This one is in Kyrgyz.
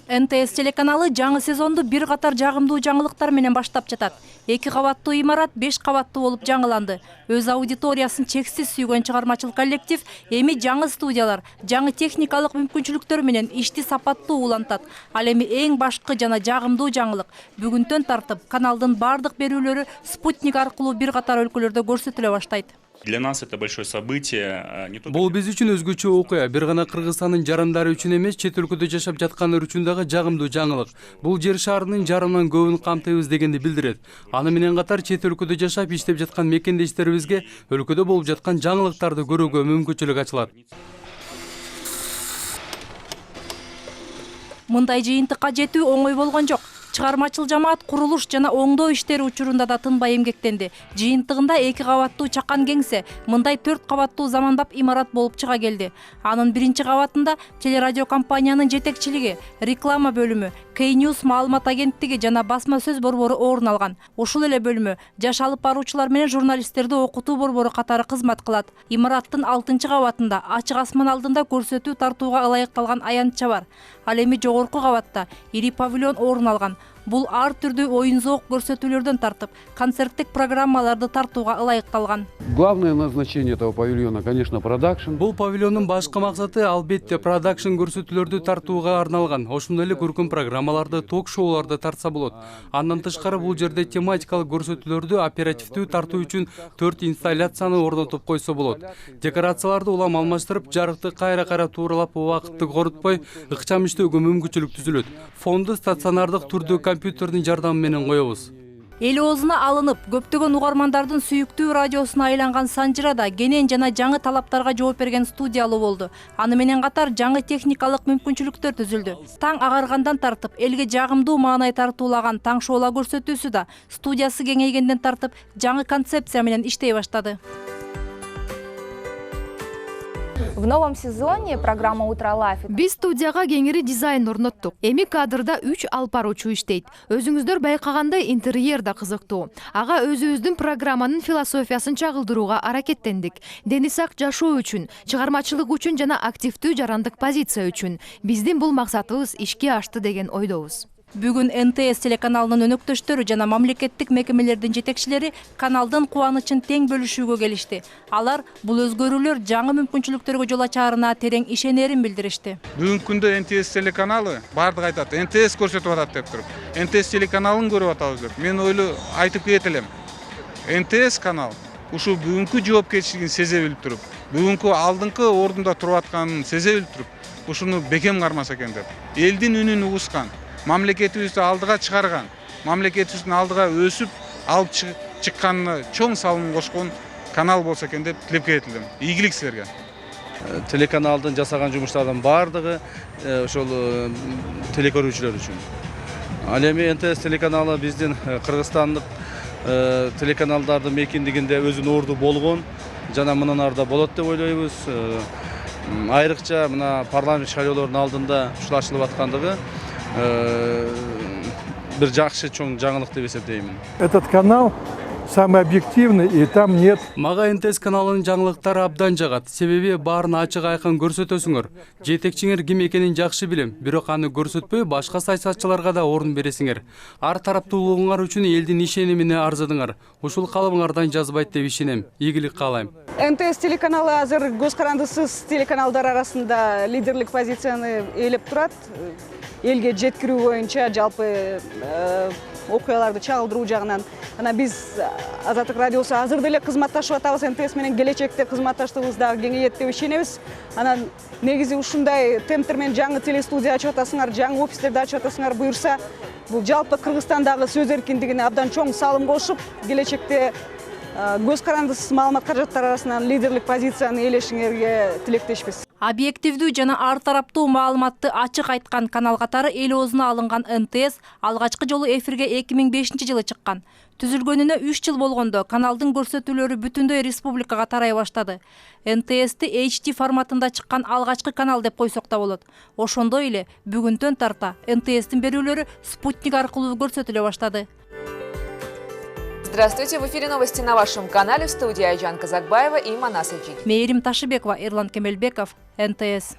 НТС телеканалы жаңы сезонду бир катар жагымдуу жаңылыктар менен баштап жатат. 2 кабаттуу имарат 5 кабаттуу болуп жаңыланды. Өз аудиториясын чексиз сүйгөн чыгармачыл коллектив эми жаңы студиялар, жаңы техникалык мүмкүнчүлүктөр менен ишти сапаттуу улантат. Ал эми эң башкы жана жагымдуу жаңылык бүгүнтөн тартып каналдын бардык берүүлөрү спутник аркылуу бир катар өлкөлөрдө көрсөтүлө баштайт. Для нас это большое событие. Бул биз үчүн өзгөчө окуя. Бир гана Кыргызстандын жарандары үчүн эмес, чет өлкөдө жашап жаткандар үчүн дагы жагымдуу жаңылык. Бул жер шарынын жарымынан көбүн камтыйбыз дегенди билдирет. Аны менен катар чет өлкөдө жашап иштеп жаткан мекендештерибизге өлкөдө болуп жаткан жаңылыктарды көрүүгө мүмкүнчүлүк ачылат. Мындай жыйынтыкка жетүү оңой болгон жок. Чыгармачыл жамаат курулуш жана оңдоо иштери учурунда да тынбай эмгектенди. Жыйынтыгында 2 кабаттуу чакан кеңсе, мындай 4 кабаттуу замандап имарат болуп чыга келди. Анын 1-чи кабатында телерадио компаниянын жетекчилиги, реклама бөлүмү, K-News маалымат агенттиги жана басма сөз борбору орун алган. Ушул эле бөлүмү жаш алып баруучулар менен журналисттерди окутуу борбору катары кызмат кылат. Имараттын 6-чы кабатында ачык асман алдында көрсөтүү тартууга ылайыкталган аянтча бар. Ал эми жогорку кабатта ири павильон орун алган. Бул ар түрдүү оюн-зоок көрсөтүүлөрдөн тартып, концерттик программаларды тартууга ылайыкталган. Главное назначение этого павильона, конечно, продакшн. Бул павильондун башкы максаты албетте продакшн көрсөтүүлөрдү тартууга арналган. Ошондой эле көркөм программаларды, ток-шоуларды тартса болот. Андан тышкары бул жерде тематикалык көрсөтүүлөрдү оперативдүү тартуу үчүн 4 инсталляцияны орнотуп койсо болот. Декорацияларды улам алмаштырып, жарыкты кайра-кайра тууралап убакытты корутпой, ыкчам иштөөгө мүмкүнчүлүк түзүлөт. Фонду стационардык түрдө компьютердин жардамы менен коебуз. Эл оозуна алынып, көптөгөн угармандардын сүйүктүү радиосуна айланган Санжирада кенен жана жаңы талаптарга жооп берген студиялуу болду. Аны менен катар жаңы техникалык мүмкүнчүлүктөр түзүлдү. Таң агаргандан тартып, элге жагымдуу маанай тартуулаган Таң шоула көрсөтүүсү да студиясы кеңейгенден тартып, жаңы концепция менен иштей баштады. В новом сезоне программа «Утро Лайф». Биз студияга кеңири дизайн орноттук. Эми кадрда 3 алып баруучу иштейт. Өзүңүздөр байкагандай интерьер да кызыктуу. Ага өзүбүздүн программанын философиясын чагылдырууга аракеттендик. Дени сак жашоо үчүн, чыгармачылык үчүн жана активдүү жарандык позиция үчүн. Биздин бул максатыбыз ишке ашты деген ойдобуз. Бүгүн НТС телеканалынын өнөктөштөрү жана мамлекеттик мекемелердин жетекчилери каналдын кубанычын тең бөлүшүүгө келишти. Алар бул өзгөрүүлөр жаңы мүмкүнчүлүктөргө жол ачаарына терең ишенерин билдиришти. Бүгүнкү күндө НТС телеканалы бардык айтат, НТС көрсөтүп атат деп туруп. НТС телеканалын көрүп атабыз деп. Мен ойлу айтып кет элем. НТС канал ушул бүгүнкү жоопкерчилигин сезе билип туруп, бүгүнкү алдыңкы ордунда туруп атканын сезе билип туруп, ушуну бекем кармаса экен деп. Элдин үнүн угускан, мамлекетибизди алдыга чыгарган, мамлекетибиздин алдыга өсүп, алып чыкканына чоң салым кошкон канал болсо экен деп тилеп кетилдим. Ийгилик силерге. Телеканалдын жасаган жумуштарынын бардыгы ошол телекөрүүчүлөр үчүн. Ал эми НТС телеканалы биздин кыргызстандык телеканалдардын мейкиндигинде өзүнүн орду болгон жана мындан арда болот деп ойлойбуз. Айрыкча мына парламент шайлоолорунун алдында ушул ачылып аткандыгы бир жакшы чоң жаңылык деп эсептейм. Этот канал самый объективный, и там нет. Мага НТС каналынын жаңылыктары абдан жагат. Себеби баарын ачык айкын көрсөтөсүңөр. Жетекчиңер ким экенин жакшы билем, бирок аны көрсөтпөй башка саясатчыларга да орун бересиңер. Ар тараптуулугуңар үчүн элдин ишенимине арзыдыңар. Ушул калыбыңардан жазбайт деп ишенем. Ийгилик каалайм. НТС телеканалы азыр көз карандысыз телеканалдар арасында лидерлик позицияны ээлеп турат. Элге жеткирүү боюнча жалпы окуяларды чагылдыруу жагынан. Ана биз Азаттык радиосу азыр деле кызматташып атабыз, НТС менен келечекте кызматташтыгыбыз дагы кеңейет деп ишенебиз. Анан негизи ушундай темптер менен жаңы телестудия ачып атасыңар, жаңы офистерди ачып атасыңар буюрса, бул жалпы Кыргызстандагы сөз эркиндигине абдан чоң салым кошуп, келечекте көз карандысыз маалымат каражаттары арасынан лидерлик позицияны ээлешиңерге тилектешпиз. Объективдүү жана ар тараптуу маалыматты ачык айткан канал катары эл оозуна алынган НТС алгачкы жолу эфирге 2005-жылы чыккан. Түзүлгөнүнө 3 жыл болгондо каналдын көрсөтүүлөрү бүтүндөй республикага тарай баштады. НТСти HD форматында чыккан алгачкы канал деп койсок да болот. Ошондой эле бүгүнтөн тарта НТСтин берүүлөрү спутник аркылуу көрсөтүлө баштады. Здравствуйте, в эфире новости на вашем канале. В студии Айжан Казакбаева и Манас Эджи. Мээрим Ташибекова, Эрлан Кемелбеков, НТС.